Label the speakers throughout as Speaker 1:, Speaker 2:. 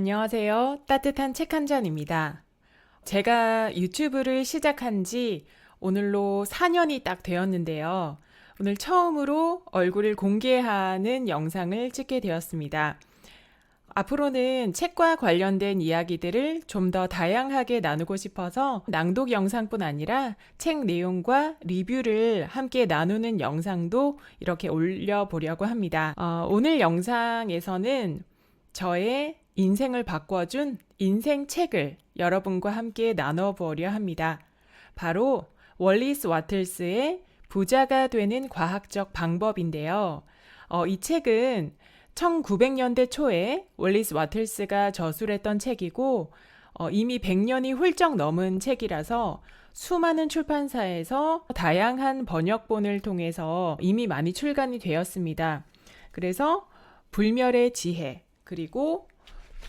Speaker 1: 안녕하세요. 따뜻한 책 한 잔입니다. 제가 유튜브를 시작한 지 오늘로 4년이 딱 되었는데요. 오늘 처음으로 얼굴을 공개하는 영상을 찍게 되었습니다. 앞으로는 책과 관련된 이야기들을 좀 더 다양하게 나누고 싶어서 낭독 영상뿐 아니라 책 내용과 리뷰를 함께 나누는 영상도 이렇게 올려보려고 합니다. 오늘 영상에서는 저의 인생을 바꿔준 인생 책을 여러분과 함께 나눠보려 합니다. 바로 월리스 와틀스의 부자가 되는 과학적 방법인데요. 이 책은 1900년대 초에 월리스 와틀스가 저술했던 책이고 이미 100년이 훌쩍 넘은 책이라서 수많은 출판사에서 다양한 번역본을 통해서 이미 많이 출간이 되었습니다. 그래서 불멸의 지혜, 그리고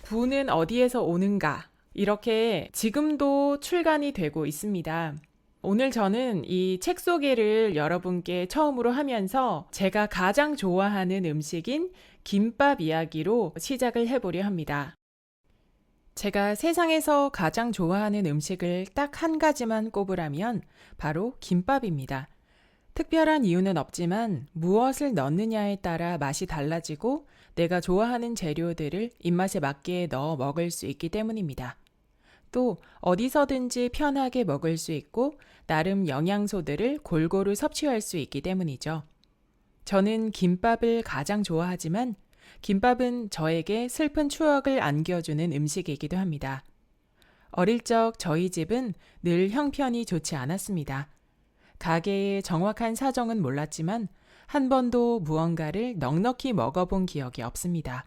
Speaker 1: 부는 어디에서 오는가, 이렇게 지금도 출간이 되고 있습니다. 오늘 저는 이 책 소개를 여러분께 처음으로 하면서 제가 가장 좋아하는 음식인 김밥 이야기로 시작을 해보려 합니다. 제가 세상에서 가장 좋아하는 음식을 딱 한 가지만 꼽으라면 바로 김밥입니다. 특별한 이유는 없지만 무엇을 넣느냐에 따라 맛이 달라지고 내가 좋아하는 재료들을 입맛에 맞게 넣어 먹을 수 있기 때문입니다. 또 어디서든지 편하게 먹을 수 있고 나름 영양소들을 골고루 섭취할 수 있기 때문이죠. 저는 김밥을 가장 좋아하지만 김밥은 저에게 슬픈 추억을 안겨주는 음식이기도 합니다. 어릴 적 저희 집은 늘 형편이 좋지 않았습니다. 가게의 정확한 사정은 몰랐지만 한 번도 무언가를 넉넉히 먹어본 기억이 없습니다.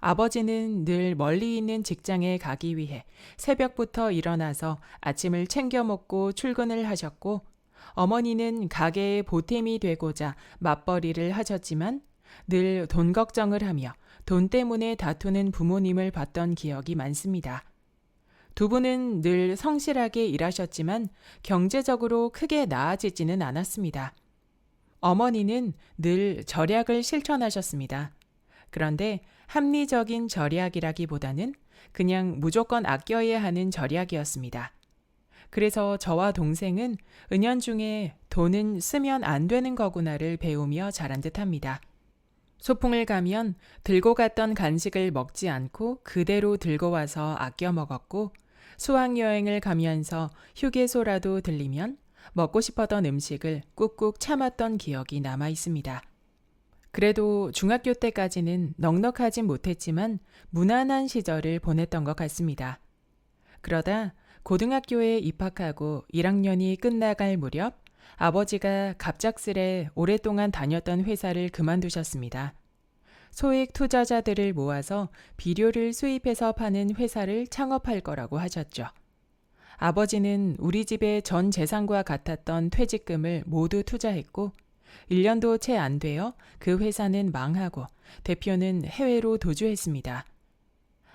Speaker 1: 아버지는 늘 멀리 있는 직장에 가기 위해 새벽부터 일어나서 아침을 챙겨 먹고 출근을 하셨고, 어머니는 가게의 보탬이 되고자 맞벌이를 하셨지만 늘 돈 걱정을 하며 돈 때문에 다투는 부모님을 봤던 기억이 많습니다. 두 분은 늘 성실하게 일하셨지만 경제적으로 크게 나아지지는 않았습니다. 어머니는 늘 절약을 실천하셨습니다. 그런데 합리적인 절약이라기보다는 그냥 무조건 아껴야 하는 절약이었습니다. 그래서 저와 동생은 은연중에 돈은 쓰면 안 되는 거구나를 배우며 자란 듯합니다. 소풍을 가면 들고 갔던 간식을 먹지 않고 그대로 들고 와서 아껴 먹었고, 수학여행을 가면서 휴게소라도 들리면 먹고 싶었던 음식을 꾹꾹 참았던 기억이 남아 있습니다. 그래도 중학교 때까지는 넉넉하진 못했지만 무난한 시절을 보냈던 것 같습니다. 그러다 고등학교에 입학하고 1학년이 끝나갈 무렵 아버지가 갑작스레 오랫동안 다녔던 회사를 그만두셨습니다. 소액 투자자들을 모아서 비료를 수입해서 파는 회사를 창업할 거라고 하셨죠. 아버지는 우리 집의 전 재산과 같았던 퇴직금을 모두 투자했고 1년도 채 안 되어 그 회사는 망하고 대표는 해외로 도주했습니다.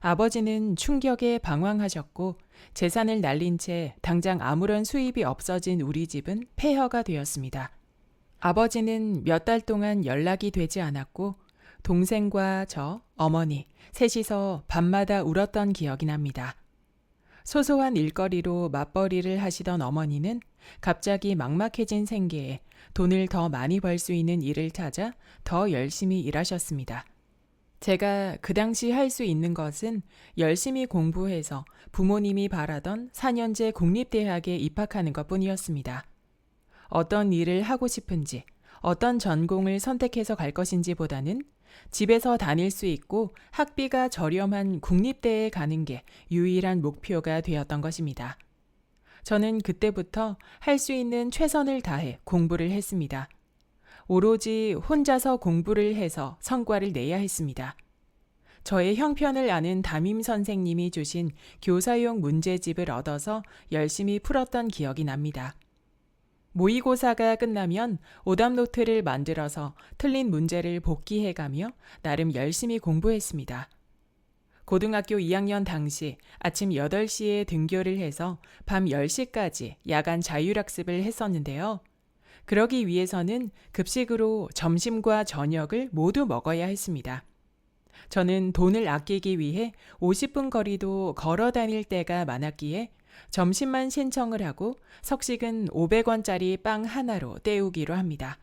Speaker 1: 아버지는 충격에 방황하셨고 재산을 날린 채 당장 아무런 수입이 없어진 우리 집은 폐허가 되었습니다. 아버지는 몇 달 동안 연락이 되지 않았고 동생과 저, 어머니, 셋이서 밤마다 울었던 기억이 납니다. 소소한 일거리로 맞벌이를 하시던 어머니는 갑자기 막막해진 생계에 돈을 더 많이 벌 수 있는 일을 찾아 더 열심히 일하셨습니다. 제가 그 당시 할 수 있는 것은 열심히 공부해서 부모님이 바라던 4년제 국립대학에 입학하는 것뿐이었습니다. 어떤 일을 하고 싶은지, 어떤 전공을 선택해서 갈 것인지 보다는 집에서 다닐 수 있고 학비가 저렴한 국립대에 가는 게 유일한 목표가 되었던 것입니다. 저는 그때부터 할 수 있는 최선을 다해 공부를 했습니다. 오로지 혼자서 공부를 해서 성과를 내야 했습니다. 저의 형편을 아는 담임 선생님이 주신 교사용 문제집을 얻어서 열심히 풀었던 기억이 납니다. 모의고사가 끝나면 오답노트를 만들어서 틀린 문제를 복기해가며 나름 열심히 공부했습니다. 고등학교 2학년 당시 아침 8시에 등교를 해서 밤 10시까지 야간 자율학습을 했었는데요. 그러기 위해서는 급식으로 점심과 저녁을 모두 먹어야 했습니다. 저는 돈을 아끼기 위해 50분 거리도 걸어 다닐 때가 많았기에 점심만 신청을 하고 석식은 500원짜리 빵 하나로 때우기로 합니다.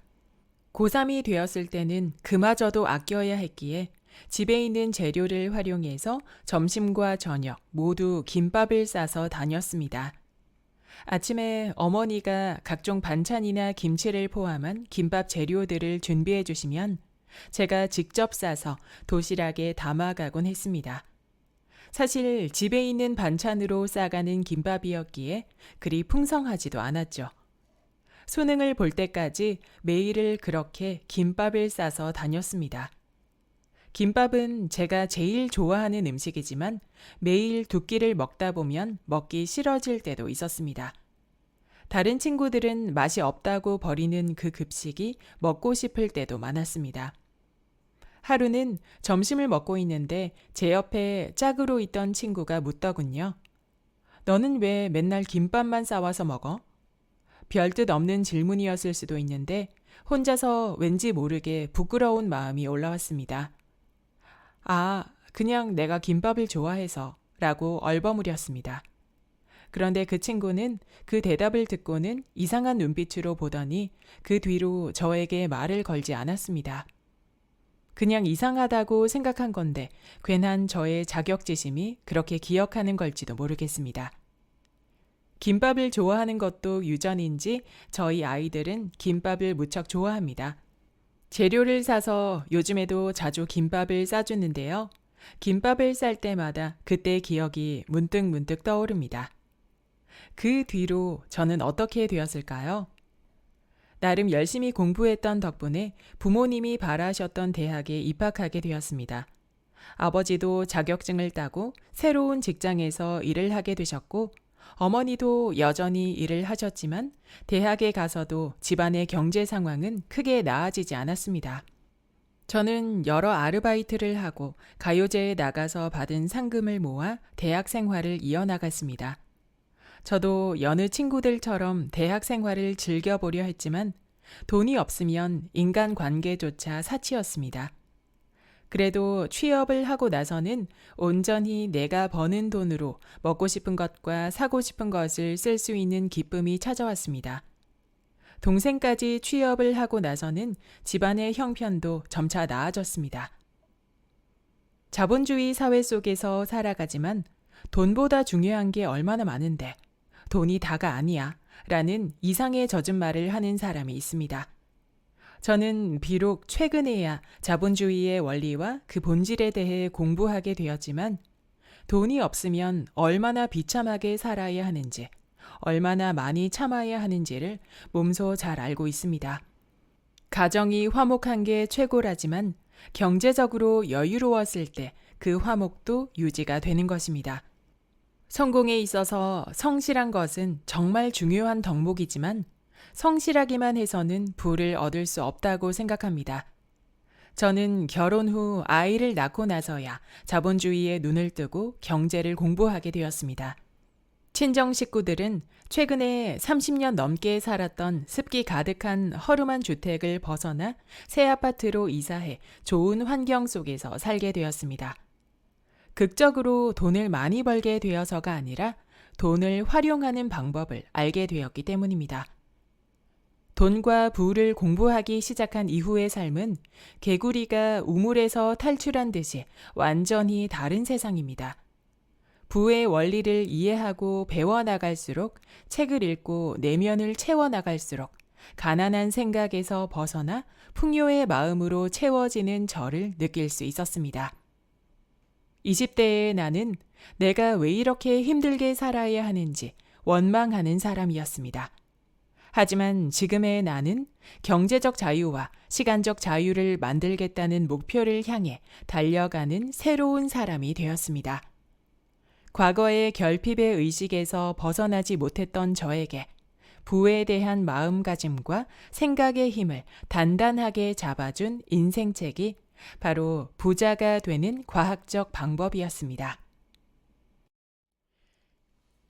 Speaker 1: 고3이 되었을 때는 그마저도 아껴야 했기에 집에 있는 재료를 활용해서 점심과 저녁 모두 김밥을 싸서 다녔습니다. 아침에 어머니가 각종 반찬이나 김치를 포함한 김밥 재료들을 준비해 주시면 제가 직접 싸서 도시락에 담아가곤 했습니다. 사실 집에 있는 반찬으로 싸가는 김밥이었기에 그리 풍성하지도 않았죠. 수능을 볼 때까지 매일을 그렇게 김밥을 싸서 다녔습니다. 김밥은 제가 제일 좋아하는 음식이지만 매일 두 끼를 먹다 보면 먹기 싫어질 때도 있었습니다. 다른 친구들은 맛이 없다고 버리는 그 급식이 먹고 싶을 때도 많았습니다. 하루는 점심을 먹고 있는데 제 옆에 짝으로 있던 친구가 묻더군요. 너는 왜 맨날 김밥만 싸와서 먹어? 별뜻 없는 질문이었을 수도 있는데 혼자서 왠지 모르게 부끄러운 마음이 올라왔습니다. 아, 그냥 내가 김밥을 좋아해서 라고 얼버무렸습니다. 그런데 그 친구는 그 대답을 듣고는 이상한 눈빛으로 보더니 그 뒤로 저에게 말을 걸지 않았습니다. 그냥 이상하다고 생각한 건데 괜한 저의 자격지심이 그렇게 기억하는 걸지도 모르겠습니다. 김밥을 좋아하는 것도 유전인지 저희 아이들은 김밥을 무척 좋아합니다. 재료를 사서 요즘에도 자주 김밥을 싸주는데요. 김밥을 쌀 때마다 그때의 기억이 문득문득 떠오릅니다. 그 뒤로 저는 어떻게 되었을까요? 나름 열심히 공부했던 덕분에 부모님이 바라셨던 대학에 입학하게 되었습니다. 아버지도 자격증을 따고 새로운 직장에서 일을 하게 되셨고 어머니도 여전히 일을 하셨지만 대학에 가서도 집안의 경제 상황은 크게 나아지지 않았습니다. 저는 여러 아르바이트를 하고 가요제에 나가서 받은 상금을 모아 대학 생활을 이어나갔습니다. 저도 여느 친구들처럼 대학 생활을 즐겨보려 했지만 돈이 없으면 인간관계조차 사치였습니다. 그래도 취업을 하고 나서는 온전히 내가 버는 돈으로 먹고 싶은 것과 사고 싶은 것을 쓸 수 있는 기쁨이 찾아왔습니다. 동생까지 취업을 하고 나서는 집안의 형편도 점차 나아졌습니다. 자본주의 사회 속에서 살아가지만 돈보다 중요한 게 얼마나 많은데 돈이 다가 아니야 라는 이상의 젖은 말을 하는 사람이 있습니다. 저는 비록 최근에야 자본주의의 원리와 그 본질에 대해 공부하게 되었지만 돈이 없으면 얼마나 비참하게 살아야 하는지, 얼마나 많이 참아야 하는지를 몸소 잘 알고 있습니다. 가정이 화목한 게 최고라지만 경제적으로 여유로웠을 때 그 화목도 유지가 되는 것입니다. 성공에 있어서 성실한 것은 정말 중요한 덕목이지만 성실하기만 해서는 부를 얻을 수 없다고 생각합니다. 저는 결혼 후 아이를 낳고 나서야 자본주의에 눈을 뜨고 경제를 공부하게 되었습니다. 친정 식구들은 최근에 30년 넘게 살았던 습기 가득한 허름한 주택을 벗어나 새 아파트로 이사해 좋은 환경 속에서 살게 되었습니다. 극적으로 돈을 많이 벌게 되어서가 아니라 돈을 활용하는 방법을 알게 되었기 때문입니다. 돈과 부를 공부하기 시작한 이후의 삶은 개구리가 우물에서 탈출한 듯이 완전히 다른 세상입니다. 부의 원리를 이해하고 배워나갈수록 책을 읽고 내면을 채워나갈수록 가난한 생각에서 벗어나 풍요의 마음으로 채워지는 저를 느낄 수 있었습니다. 20대의 나는 내가 왜 이렇게 힘들게 살아야 하는지 원망하는 사람이었습니다. 하지만 지금의 나는 경제적 자유와 시간적 자유를 만들겠다는 목표를 향해 달려가는 새로운 사람이 되었습니다. 과거의 결핍의 의식에서 벗어나지 못했던 저에게 부에 대한 마음가짐과 생각의 힘을 단단하게 잡아준 인생책이 바로 부자가 되는 과학적 방법이었습니다.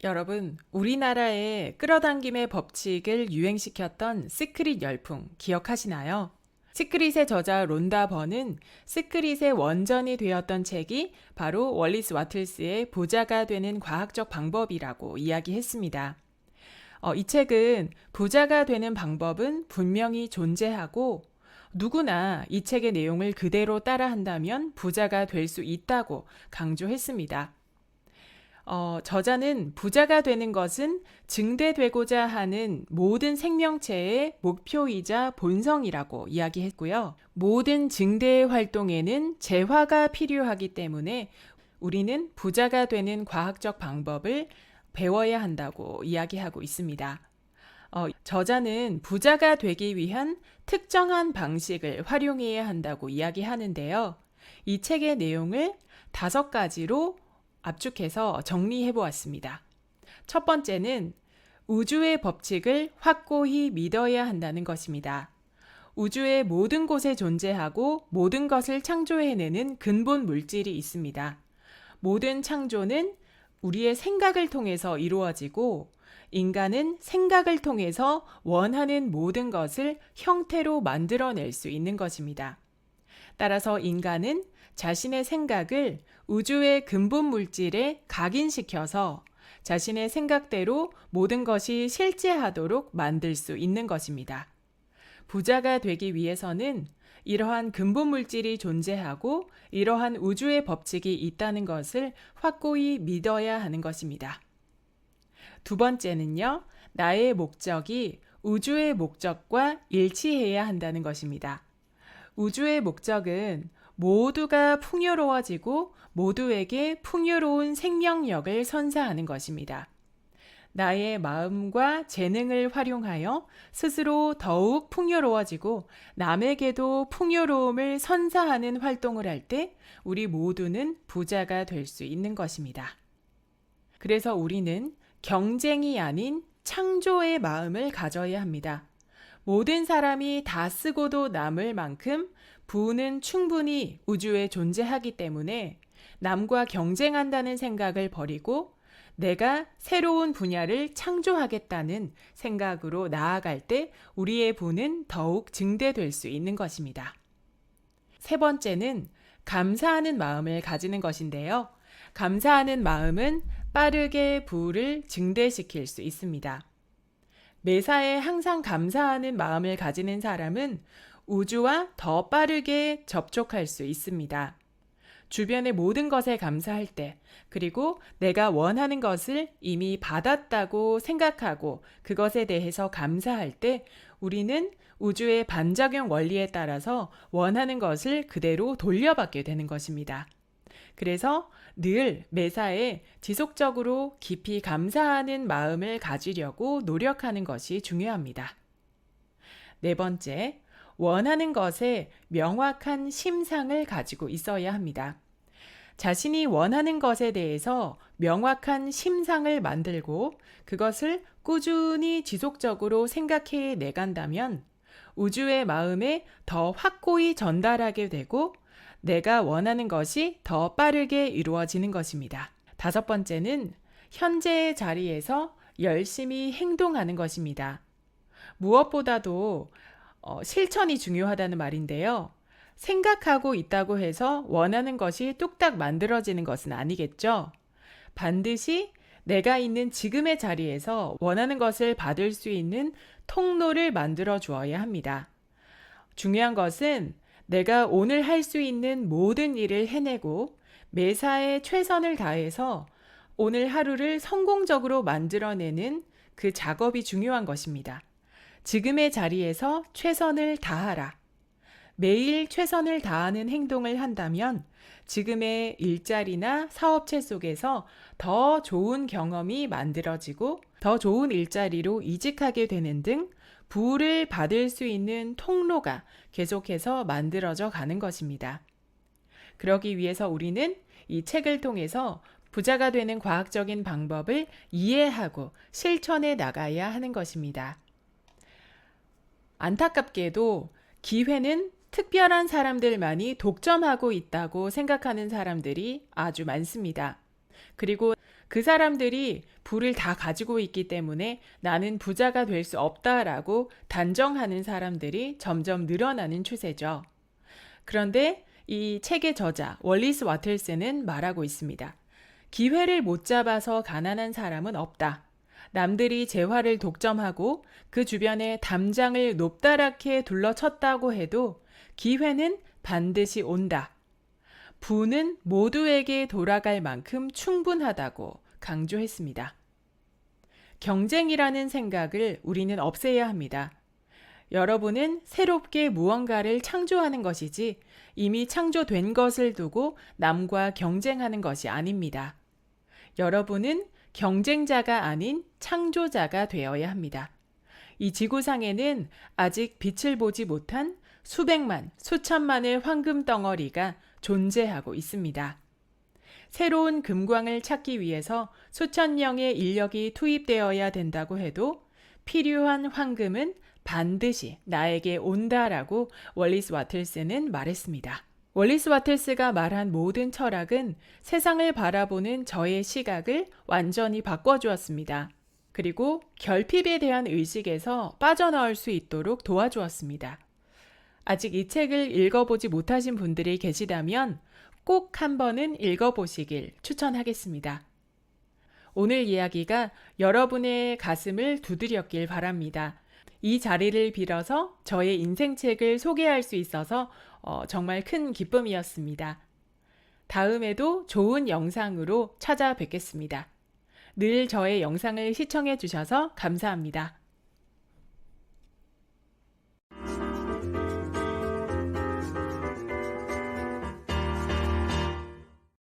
Speaker 1: 여러분, 우리나라의 끌어당김의 법칙을 유행시켰던 시크릿 열풍 기억하시나요? 시크릿의 저자 론다 번은 시크릿의 원전이 되었던 책이 바로 월리스 와틀스의 부자가 되는 과학적 방법이라고 이야기했습니다. 이 책은 부자가 되는 방법은 분명히 존재하고 누구나 이 책의 내용을 그대로 따라한다면 부자가 될 수 있다고 강조했습니다. 저자는 부자가 되는 것은 증대되고자 하는 모든 생명체의 목표이자 본성이라고 이야기했고요. 모든 증대 활동에는 재화가 필요하기 때문에 우리는 부자가 되는 과학적 방법을 배워야 한다고 이야기하고 있습니다. 저자는 부자가 되기 위한 특정한 방식을 활용해야 한다고 이야기하는데요. 이 책의 내용을 5가지로 압축해서 정리해 보았습니다. 첫 번째는 우주의 법칙을 확고히 믿어야 한다는 것입니다. 우주의 모든 곳에 존재하고 모든 것을 창조해내는 근본 물질이 있습니다. 모든 창조는 우리의 생각을 통해서 이루어지고 인간은 생각을 통해서 원하는 모든 것을 형태로 만들어낼 수 있는 것입니다. 따라서 인간은 자신의 생각을 우주의 근본 물질에 각인시켜서 자신의 생각대로 모든 것이 실제하도록 만들 수 있는 것입니다. 부자가 되기 위해서는 이러한 근본 물질이 존재하고 이러한 우주의 법칙이 있다는 것을 확고히 믿어야 하는 것입니다. 두 번째는요, 나의 목적이 우주의 목적과 일치해야 한다는 것입니다. 우주의 목적은 모두가 풍요로워지고 모두에게 풍요로운 생명력을 선사하는 것입니다. 나의 마음과 재능을 활용하여 스스로 더욱 풍요로워지고 남에게도 풍요로움을 선사하는 활동을 할 때 우리 모두는 부자가 될 수 있는 것입니다. 그래서 우리는 경쟁이 아닌 창조의 마음을 가져야 합니다. 모든 사람이 다 쓰고도 남을 만큼 부는 충분히 우주에 존재하기 때문에 남과 경쟁한다는 생각을 버리고 내가 새로운 분야를 창조하겠다는 생각으로 나아갈 때 우리의 부는 더욱 증대될 수 있는 것입니다. 세 번째는 감사하는 마음을 가지는 것인데요. 감사하는 마음은 빠르게 부를 증대시킬 수 있습니다. 매사에 항상 감사하는 마음을 가지는 사람은 우주와 더 빠르게 접촉할 수 있습니다. 주변의 모든 것에 감사할 때, 그리고 내가 원하는 것을 이미 받았다고 생각하고 그것에 대해서 감사할 때 우리는 우주의 반작용 원리에 따라서 원하는 것을 그대로 돌려받게 되는 것입니다. 그래서 늘 매사에 지속적으로 깊이 감사하는 마음을 가지려고 노력하는 것이 중요합니다. 네 번째, 원하는 것에 명확한 심상을 가지고 있어야 합니다. 자신이 원하는 것에 대해서 명확한 심상을 만들고 그것을 꾸준히 지속적으로 생각해 내간다면 우주의 마음에 더 확고히 전달하게 되고 내가 원하는 것이 더 빠르게 이루어지는 것입니다. 5번째는 현재의 자리에서 열심히 행동하는 것입니다. 무엇보다도 실천이 중요하다는 말인데요. 생각하고 있다고 해서 원하는 것이 뚝딱 만들어지는 것은 아니겠죠. 반드시 내가 있는 지금의 자리에서 원하는 것을 받을 수 있는 통로를 만들어 주어야 합니다. 중요한 것은 내가 오늘 할 수 있는 모든 일을 해내고 매사에 최선을 다해서 오늘 하루를 성공적으로 만들어내는 그 작업이 중요한 것입니다. 지금의 자리에서 최선을 다하라. 매일 최선을 다하는 행동을 한다면 지금의 일자리나 사업체 속에서 더 좋은 경험이 만들어지고 더 좋은 일자리로 이직하게 되는 등 부를 받을 수 있는 통로가 계속해서 만들어져 가는 것입니다. 그러기 위해서 우리는 이 책을 통해서 부자가 되는 과학적인 방법을 이해하고 실천해 나가야 하는 것입니다. 안타깝게도 기회는 특별한 사람들만이 독점하고 있다고 생각하는 사람들이 아주 많습니다. 그리고 그 사람들이 부를 다 가지고 있기 때문에 나는 부자가 될 수 없다라고 단정하는 사람들이 점점 늘어나는 추세죠. 그런데 이 책의 저자 월리스 와틀스는 말하고 있습니다. 기회를 못 잡아서 가난한 사람은 없다. 남들이 재화를 독점하고 그 주변에 담장을 높다랗게 둘러쳤다고 해도 기회는 반드시 온다. 부는 모두에게 돌아갈 만큼 충분하다고 강조했습니다. 경쟁이라는 생각을 우리는 없애야 합니다. 여러분은 새롭게 무언가를 창조하는 것이지 이미 창조된 것을 두고 남과 경쟁하는 것이 아닙니다. 여러분은 경쟁자가 아닌 창조자가 되어야 합니다. 이 지구상에는 아직 빛을 보지 못한 수백만, 수천만의 황금 덩어리가 존재하고 있습니다. 새로운 금광을 찾기 위해서 수천 명의 인력이 투입되어야 된다고 해도 필요한 황금은 반드시 나에게 온다라고 월리스 와틀스는 말했습니다. 월리스 와틀스가 말한 모든 철학은 세상을 바라보는 저의 시각을 완전히 바꿔주었습니다. 그리고 결핍에 대한 의식에서 빠져나올 수 있도록 도와주었습니다. 아직 이 책을 읽어보지 못하신 분들이 계시다면 꼭 한 번은 읽어보시길 추천하겠습니다. 오늘 이야기가 여러분의 가슴을 두드렸길 바랍니다. 이 자리를 빌어서 저의 인생책을 소개할 수 있어서 정말 큰 기쁨이었습니다. 다음에도 좋은 영상으로 찾아뵙겠습니다. 늘 저의 영상을 시청해 주셔서 감사합니다.